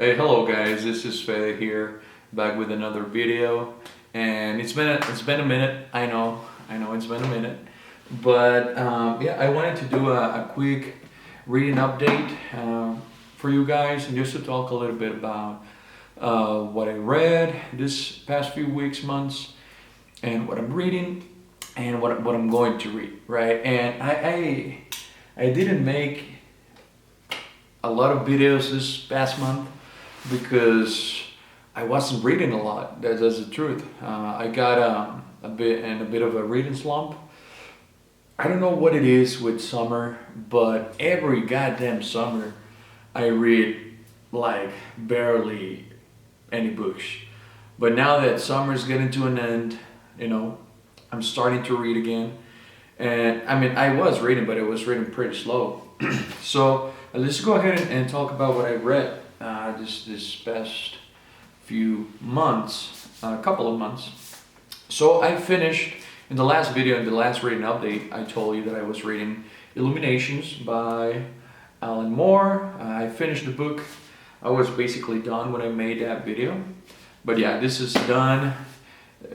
Hey, hello guys, this is Fede here, back with another video. And it's been a minute. I know it's been a minute, but yeah, I wanted to do a quick reading update for you guys, and just to talk a little bit about what I read this past few weeks, months, and what I'm reading, and what I'm going to read, right? And I didn't make a lot of videos this past month because I wasn't reading a lot. That's the truth. I got a bit of a reading slump. I don't know what it is with summer, but every goddamn summer I read like barely any books. But now that summer's getting to an end, you know, I'm starting to read again. And I mean, I was reading, but I was reading pretty slow. So let's go ahead and talk about what I read this past few months, a couple of months. So I finished in the last video, in the last reading update, I told you that I was reading Illuminations by Alan Moore. I finished the book. I was basically done when I made that video. But yeah, this is done.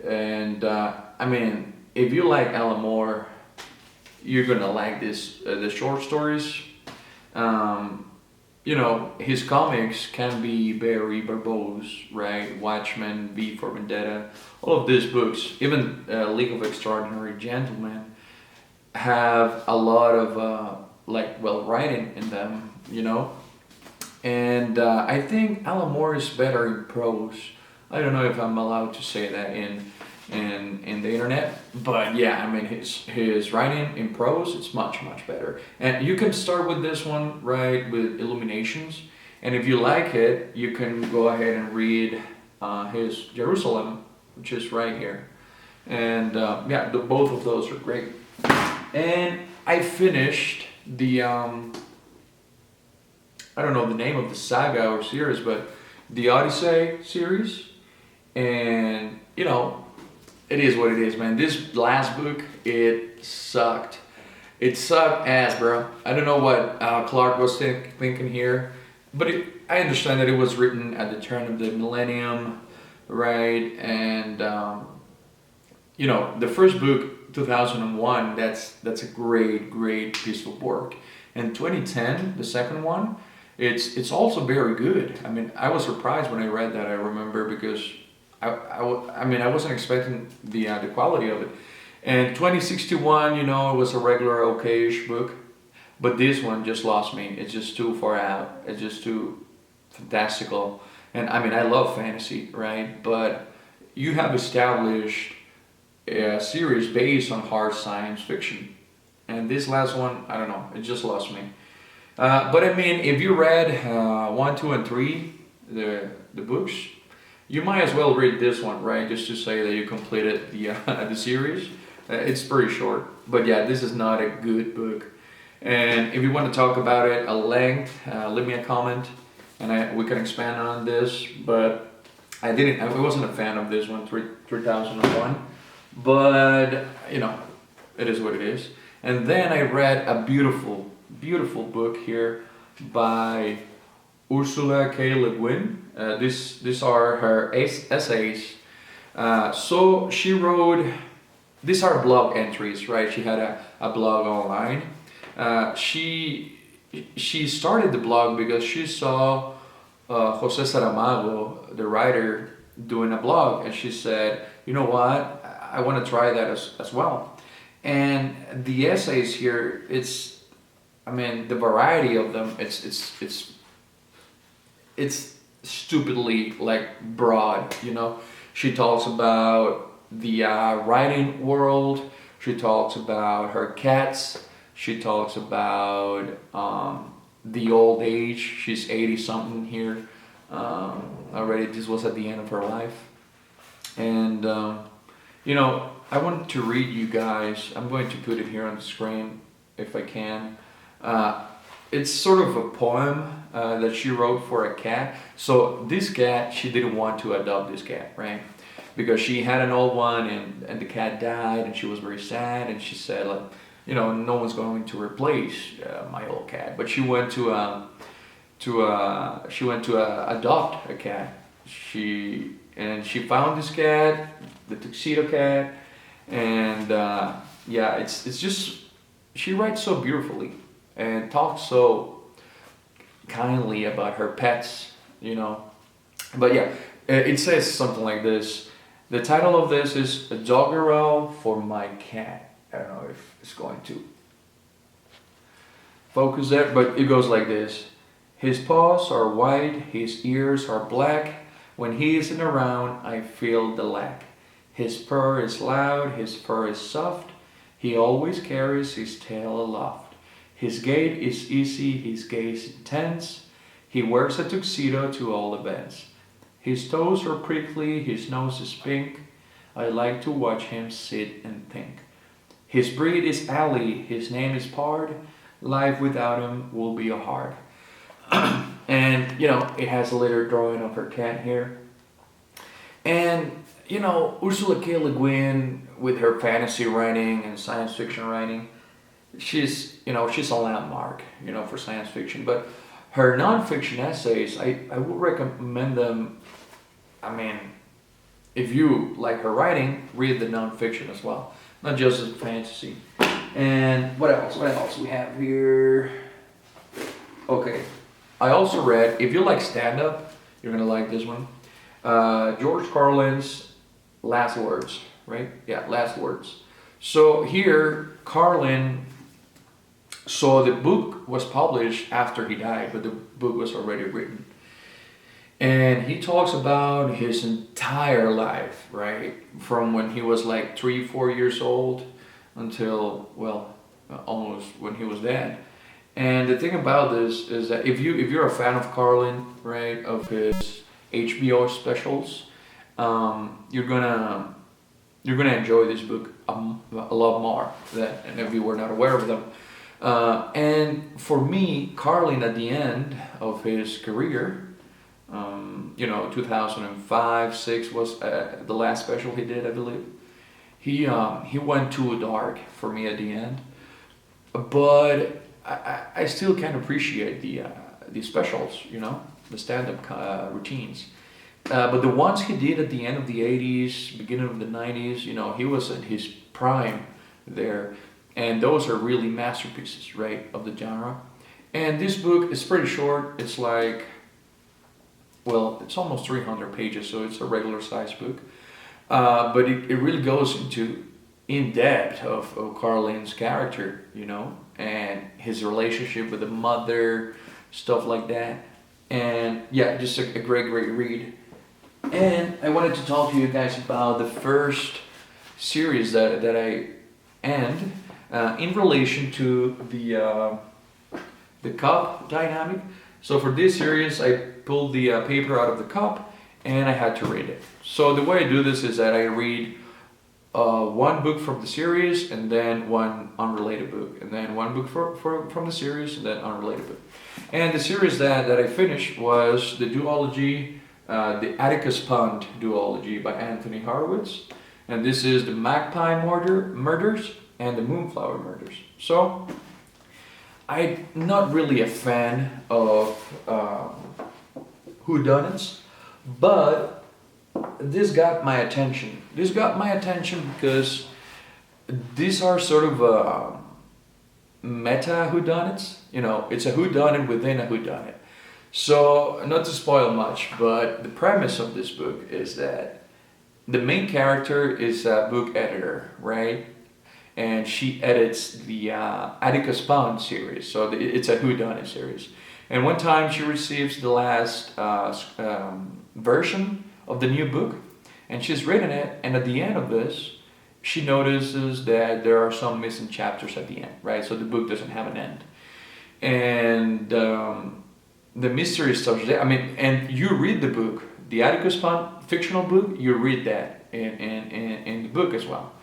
And I mean, if you like Alan Moore, you're gonna like this the short stories. You know, his comics can be very verbose, right? Watchmen, V for Vendetta, all of these books, even League of Extraordinary Gentlemen, have a lot of writing in them, you know. And I think Alan Moore is better in prose. I don't know if I'm allowed to say that in the internet, but yeah, I mean his writing in prose, it's much better. And you can start with this one, right, with Illuminations, and if you like it, you can go ahead and read his Jerusalem, which is right here. And yeah, both of those are great. And I finished the I don't know the name of the saga or series, but the Odyssey series. And you know, it is what it is, man. This last book, it sucked. It sucked ass, bro. I don't know what Clark was thinking here, but I understand that it was written at the turn of the millennium, right? And you know, the first book, 2001, that's a great piece of work. And 2010, the second one, it's also very good. I mean, I was surprised when I read that. I remember because I mean, I wasn't expecting the quality of it. And 2061, you know, it was a regular okay-ish book, but this one just lost me. It's just too far out. It's just too fantastical. And I mean, I love fantasy, right? But you have established a series based on hard science fiction, and this last one, I don't know, it just lost me. But I mean, if you read 1, 2, and 3, the books, you might as well read this one, right? Just to say that you completed the series. It's pretty short, but yeah, this is not a good book. And if you want to talk about it at length, leave me a comment, and we can expand on this. But I wasn't a fan of this one, 3001. But you know, it is what it is. And then I read a beautiful book here by Ursula K. Le Guin. These are her essays. So she wrote, these are blog entries, right? She had a blog online. She started the blog because she saw Jose Saramago, the writer, doing a blog, and she said, you know what, I want to try that as well. And the essays here, I mean, the variety of them, it's stupidly like broad, you know. She talks about the writing world. She talks about her cats. She talks about the old age. She's 80 something here already. This was at the end of her life. And you know, I want to read you guys. I'm going to put it here on the screen if I can. It's sort of a poem that she wrote for a cat. So this cat, she didn't want to adopt this cat, right? Because she had an old one, and the cat died, and she was very sad, and she said, like, you know, no one's going to replace my old cat. But she went to she went to adopt a cat. She found this cat, the tuxedo cat, and yeah, it's just she writes so beautifully and talks so kindly about her pets, you know. But yeah, it says something like this. The title of this is A Doggerel for My Cat. I don't know if it's going to focus there, but it goes like this. His paws are white, his ears are black. When he isn't around, I feel the lack. His purr is loud, his fur is soft. He always carries his tail aloft. His gait is easy, his gaze intense. He wears a tuxedo to all events. His toes are prickly, his nose is pink. I like to watch him sit and think. His breed is Alley, his name is Pard. Life without him will be hard. And, you know, it has a little drawing of her cat here. And, you know, Ursula K. Le Guin, with her fantasy writing and science fiction writing, she's a landmark, you know, for science fiction. But her nonfiction essays, I would recommend them. I mean, if you like her writing, read the nonfiction as well, not just the fantasy. And what else? What else we have here? Okay, I also read, if you like stand-up, you're gonna like this one. George Carlin's Last Words, right? Yeah, Last Words. So here, Carlin, so the book was published after he died, but the book was already written. And he talks about his entire life, right? From when he was like 3, 4 years old until, well, almost when he was dead. And the thing about this is that if you're a fan of Carlin, right, of his HBO specials, you're gonna enjoy this book a lot more than if you were not aware of them. And for me, Carlin at the end of his career, 2005, 6 was the last special he did, I believe. He went too dark for me at the end, but I still can appreciate the specials, you know, the stand-up routines. But the ones he did at the end of the 80s, beginning of the 90s, you know, he was at his prime there. And those are really masterpieces, right, of the genre. And this book is pretty short. It's like, well, it's almost 300 pages, so it's a regular size book. But it really goes into in depth of Carlin's character, you know, and his relationship with the mother, stuff like that. And yeah, just a great read. And I wanted to talk to you guys about the first series that I end in relation to the cup dynamic. So for this series, I pulled the paper out of the cup and I had to read it. So the way I do this is that I read one book from the series and then one unrelated book, and then one book from the series and then unrelated book. And the series that I finished was the duology, the Atticus Pond duology by Anthony Horowitz, and this is the Magpie Murders and the Moonflower Murders. So I'm not really a fan of whodunits, but this got my attention. This got my attention because these are sort of meta whodunits. You know, it's a whodunit within a whodunit. So, not to spoil much, but the premise of this book is that the main character is a book editor, right? And she edits the Atticus Pond series, so it's a whodunit series. And one time she receives the last version of the new book, and she's written it, and at the end of this, she notices that there are some missing chapters at the end, right? So the book doesn't have an end. And the mystery starts there. I mean, and you read the book, the Atticus Pond fictional book, you read that in the book as well.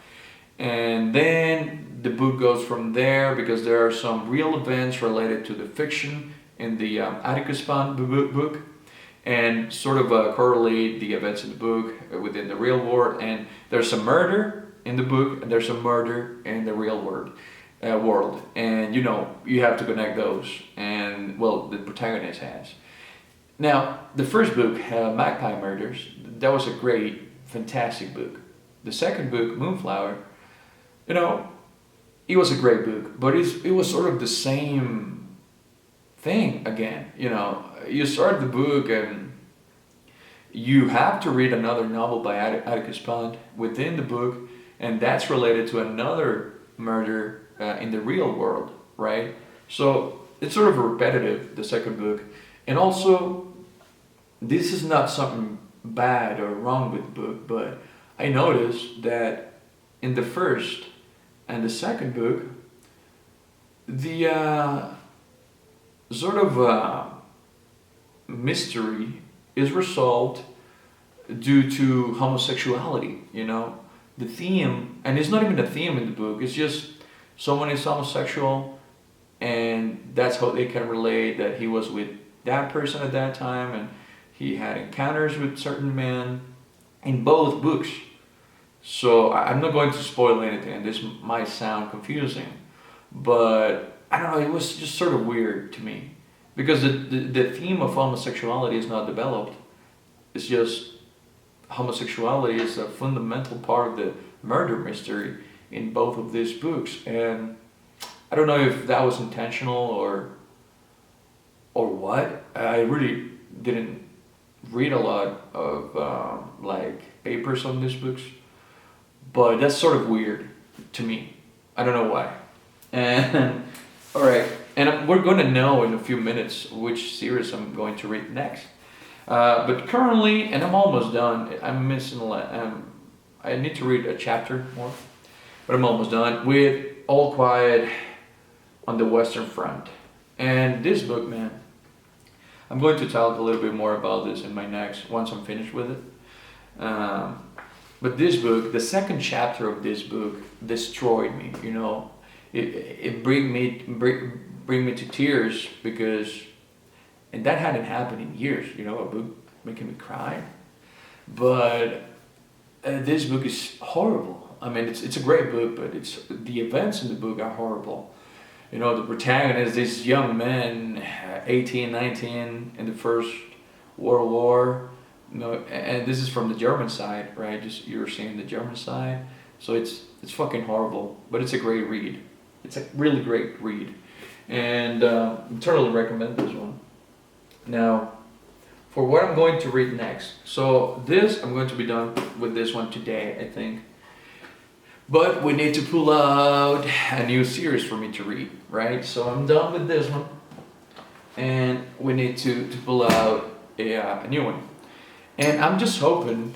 And then the book goes from there because there are some real events related to the fiction in the Atticus Pond book, and sort of correlate the events in the book within the real world. And there's a murder in the book and there's a murder in the real world, and you know, you have to connect those. And and well, the protagonist has. Now, the first book, Magpie Murders, that was a great, fantastic book. The second book, Moonflower, you know, it was a great book, but it was sort of the same thing again. You know, you start the book and you have to read another novel by Atticus Pond within the book, and that's related to another murder in the real world, right? So it's sort of repetitive, the second book. And also, this is not something bad or wrong with the book, but I noticed that in the first and the second book, the sort of mystery is resolved due to homosexuality, you know? The theme, and it's not even a theme in the book, it's just someone is homosexual and that's how they can relate that he was with that person at that time and he had encounters with certain men in both books. So I'm not going to spoil anything, and this might sound confusing, but I don't know, it was just sort of weird to me because the theme of homosexuality is not developed. It's just homosexuality is a fundamental part of the murder mystery in both of these books, and I don't know if that was intentional or what. I really didn't read a lot of like papers on these books, but that's sort of weird to me. I don't know why. And all right, and we're going to know in a few minutes which series I'm going to read next. But currently, and I'm almost done. I'm missing a lot. I need to read a chapter more, but I'm almost done with All Quiet on the Western Front. And this book, man, I'm going to talk a little bit more about this in my next, once I'm finished with it. But this book, the second chapter of this book, destroyed me. You know, it bring me to tears because, and that hadn't happened in years. You know, a book making me cry. But this book is horrible. I mean, it's a great book, but the events in the book are horrible. You know, the protagonist, this young man, 18, 19, in the First World War. You know, and this is from the German side, right? Just you're seeing the German side, so it's fucking horrible, but it's a great read. It's a really great read, and I totally recommend this one. Now, for what I'm going to read next, so this I'm going to be done with this one today, I think. But we need to pull out a new series for me to read, right? So I'm done with this one, and we need to pull out a new one. And I'm just hoping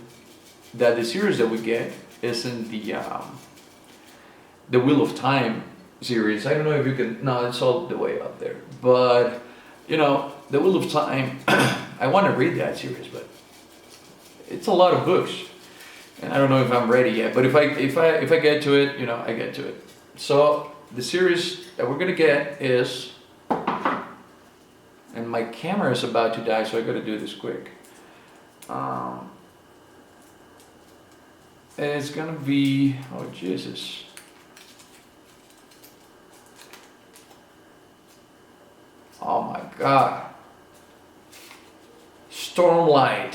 that the series that we get isn't the Wheel of Time series. I don't know if you can. No, it's all the way up there. But you know, the Wheel of Time. I want to read that series, but it's a lot of books, and I don't know if I'm ready yet. But if I get to it, you know, I get to it. So the series that we're gonna get is, and my camera is about to die, so I got to do this quick. It's gonna be, oh Jesus. Oh my God. Stormlight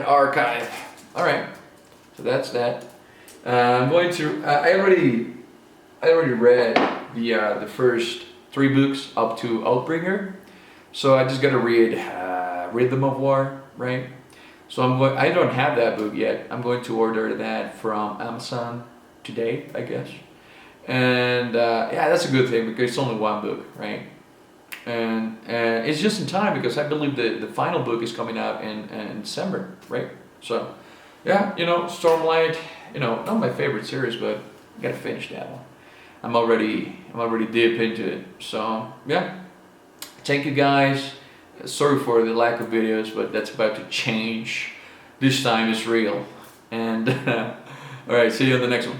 Archive. All right, so that's that. I'm going to. I already read the first 3 books up to Outbringer, so I just gotta read Rhythm of War, right? So I don't have that book yet. I'm going to order that from Amazon today, I guess. And yeah, that's a good thing because it's only 1 book, right? And it's just in time because I believe the final book is coming out in December, right? So yeah, you know, Stormlight, you know, not my favorite series, but I gotta finish that one. I'm already deep into it. So yeah, thank you guys. Sorry for the lack of videos, but that's about to change. This time is real. And all right, see you on the next one.